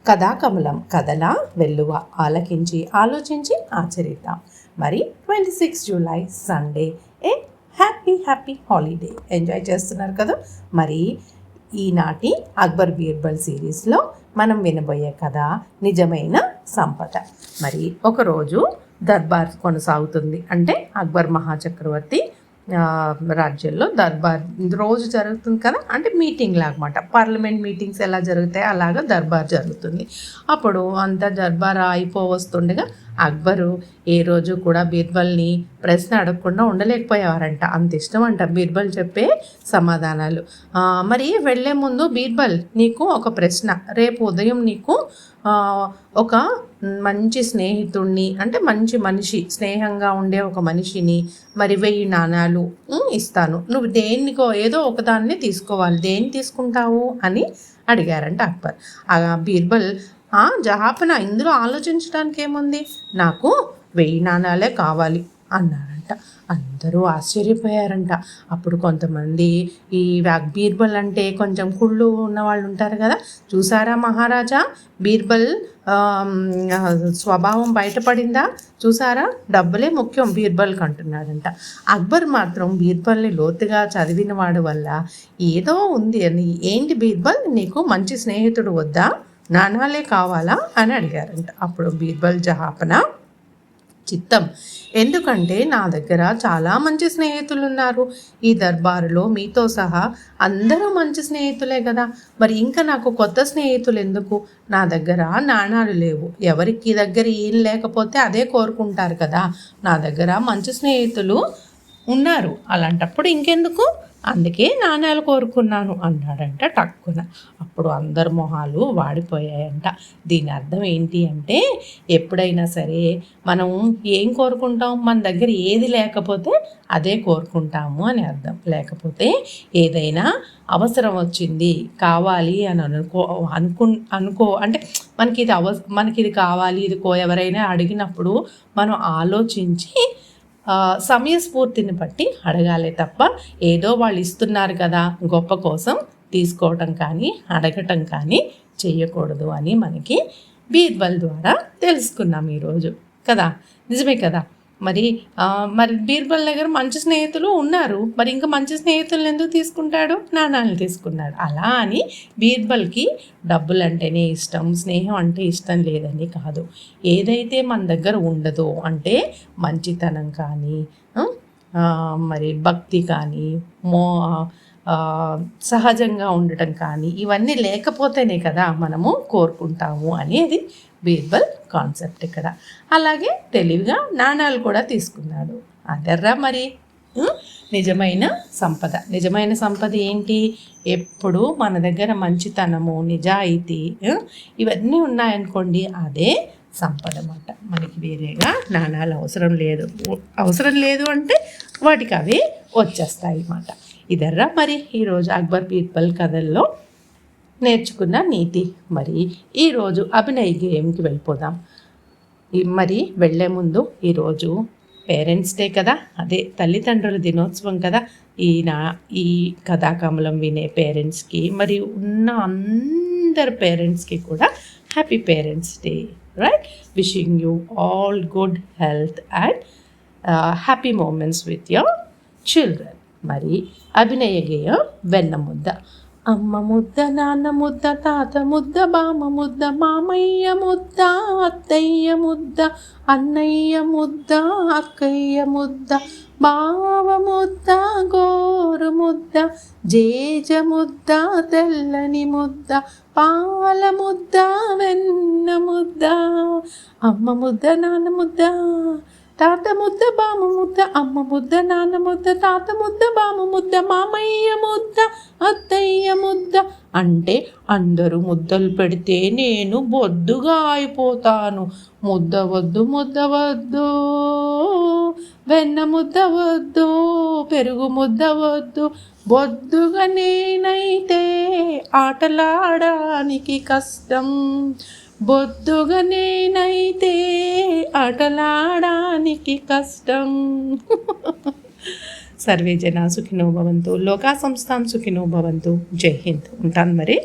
కథాకమలం కథలా వెల్లువ ఆలకించి ఆలోచించి ఆచరిద్దాం. మరి 26 జూలై సండే ఏ హ్యాపీ హాలిడే ఎంజాయ్ చేస్తున్నారు కదా. మరి ఈనాటి అక్బర్ బీర్బల్ సిరీస్లో మనం వినబోయే కథ నిజమైన సంపద. మరి ఒకరోజు దర్బార్ కొనసాగుతుంది. అంటే అక్బర్ మహాచక్రవర్తి రాజ్యంలో దర్బార్ రోజు జరుగుతుంది కదా. అంటే మీటింగ్ లాగమాట, పార్లమెంట్ మీటింగ్స్ ఎలా జరుగుతాయి అలాగా దర్బార్ జరుగుతుంది. అప్పుడు అంతా దర్బార్ అయిపోవస్తుండగా అక్బరు ఏ రోజు కూడా బీర్బల్ని ప్రశ్న అడగకుండా ఉండలేకపోయేవారంట. అంత ఇష్టం అంట బీర్బల్ చెప్పే సమాధానాలు. మరి వెళ్ళే ముందు బీర్బల్, నీకు ఒక ప్రశ్న. రేపు ఉదయం నీకు ఒక మంచి స్నేహితుడిని, అంటే మంచి మనిషి, స్నేహంగా ఉండే ఒక మనిషిని మరి 1000 నాణాలు ఇస్తాను. నువ్వు దేనికో ఏదో ఒకదాన్ని తీసుకోవాలి. దేన్ని తీసుకుంటావు అని అడిగారంట అక్బర్. బీర్బల్, జహాపన, ఇందులో ఆలోచించడానికి ఏముంది, నాకు 1000 నాణాలే కావాలి అన్నారంట. అందరూ ఆశ్చర్యపోయారంట. అప్పుడు కొంతమంది ఈ బీర్బల్ అంటే కొంచెం కుళ్ళు ఉన్న వాళ్ళు ఉంటారు కదా, చూసారా మహారాజా, బీర్బల్ స్వభావం బయటపడిందా, చూసారా, డబ్బులే ముఖ్యం బీర్బల్కి అంటున్నాడంట. అక్బర్ మాత్రం బీర్బల్ని లోతుగా చదివిన వాడు వల్ల ఏదో ఉంది అని, ఏంటి బీర్బల్, నీకు మంచి స్నేహితుడు వద్దా, నాణాలే కావాలా అని అడిగారంట. అప్పుడు బీర్బల్, జహాపన చిత్తం, ఎందుకంటే నా దగ్గర చాలా మంచి స్నేహితులు ఉన్నారు. ఈ దర్బారులో మీతో సహా అందరూ మంచి స్నేహితులే కదా, మరి ఇంకా నాకు కొత్త స్నేహితులు ఎందుకు, నా దగ్గర నాణాలు లేవు, ఎవరికి దగ్గర ఏం లేకపోతే అదే కోరుకుంటారు కదా, నా దగ్గర మంచి స్నేహితులు ఉన్నారు, అలాంటప్పుడు ఇంకెందుకు, అందుకే నాణాలు కోరుకున్నాను అన్నాడంట టక్కున. అప్పుడు అందరి మొహాలు వాడిపోయాయంట. దీని అర్థం ఏంటి అంటే, ఎప్పుడైనా సరే మనం ఏం కోరుకుంటాం, మన దగ్గర ఏది లేకపోతే అదే కోరుకుంటాము అని అర్థం. లేకపోతే ఏదైనా అవసరం వచ్చింది, కావాలి అని అనుకో అంటే మనకి ఇది కావాలి, ఇది ఎవరైనా అడిగినప్పుడు మనం ఆలోచించి సమయస్ఫూర్తిని బట్టి అడగాలి తప్ప, ఏదో వాళ్ళు ఇస్తున్నారు కదా గొప్ప కోసం తీసుకోవటం కానీ అడగటం కానీ చేయకూడదు అని మనకి బీర్బల్ ద్వారా తెలుసుకున్నాం ఈరోజు కదా. నిజమే కదా. మరి బీర్బల్ దగ్గర మంచి స్నేహితులు ఉన్నారు, మరి ఇంకా మంచి స్నేహితులను ఎందుకు తీసుకుంటాడు, నాణాలను తీసుకున్నాడు. అలా అని బీర్బల్కి డబ్బులు అంటేనే ఇష్టం, స్నేహం అంటే ఇష్టం లేదని కాదు. ఏదైతే మన దగ్గర ఉండదో, అంటే మంచితనం కానీ మరి భక్తి కానీ సహజంగా ఉండటం కానీ, ఇవన్నీ లేకపోతేనే కదా మనము కోరుకుంటాము అనేది బీర్బల్ కాన్సెప్ట్ ఇక్కడ. అలాగే తెలివిగా నాణాలు కూడా తీసుకున్నాడు. అదర్రా మరి నిజమైన సంపద. నిజమైన సంపద ఏంటి, ఎప్పుడు మన దగ్గర మంచితనము, నిజాయితీ ఇవన్నీ ఉన్నాయనుకోండి, అదే సంపద అన్నమాట. మనకి వేరేగా నాణాలు అవసరం లేదు అంటే వాటికి అవి వచ్చేస్తాయి అన్నమాట. ఇదర్రా మరి ఈరోజు అక్బర్ బీర్బల్ కథల్లో నేర్చుకున్న నీతి. మరి ఈరోజు అభినయ్ గేమ్కి వెళ్ళిపోదాం. మరి వెళ్ళే ముందు ఈరోజు పేరెంట్స్ డే కదా, అదే తల్లిదండ్రుల దినోత్సవం కదా. ఈ కథాకమలం వినే పేరెంట్స్కి, మరి ఉన్న అందరు పేరెంట్స్కి కూడా happy parents day, right? Wishing you all good health and happy moments with your children. మరి అభినయ గేయం వెన్న ముద్ద. అమ్మ ముద్ద, నాన్న ముద్ద, తాత ముద్ద, బామ్మ ముద్ద, మామయ్య ముద్ద, అత్తయ్య ముద్ద, అన్నయ్య ముద్ద, అక్కయ్య ముద్ద, బావ ముద్ద, గోరు ముద్ద, జేజ ముద్ద, తెల్లని ముద్ద, పాల ముద్ద, వెన్న ముద్ద. అమ్మ ముద్ద, నాన్న ముద్ద, తాత ముద్ద, బామ్మ ముద్ద, అమ్మ ముద్ద, నాన్న ముద్ద, తాత ముద్ద, బామ్మ ముద్ద, మామయ్య ముద్ద, అత్తయ్య ముద్ద. అంటే అందరూ ముద్దలు పెడితే నేను బొద్దుగా అయిపోతాను. ముద్ద వద్దు, ముద్ద వద్దు, వెన్న ముద్ద వద్దు, పెరుగు ముద్ద వద్దు, బొద్దుగా నేనైతే ఆటలాడడానికి కష్టం, బొద్దుగా నేనైతే ఆటలాడడానికి కష్టం. సర్వే జనా సుఖినో భవంతు, లోకా సంస్థాం సుఖినో భవంతు. జై హింద్. ఉంటాను మరి.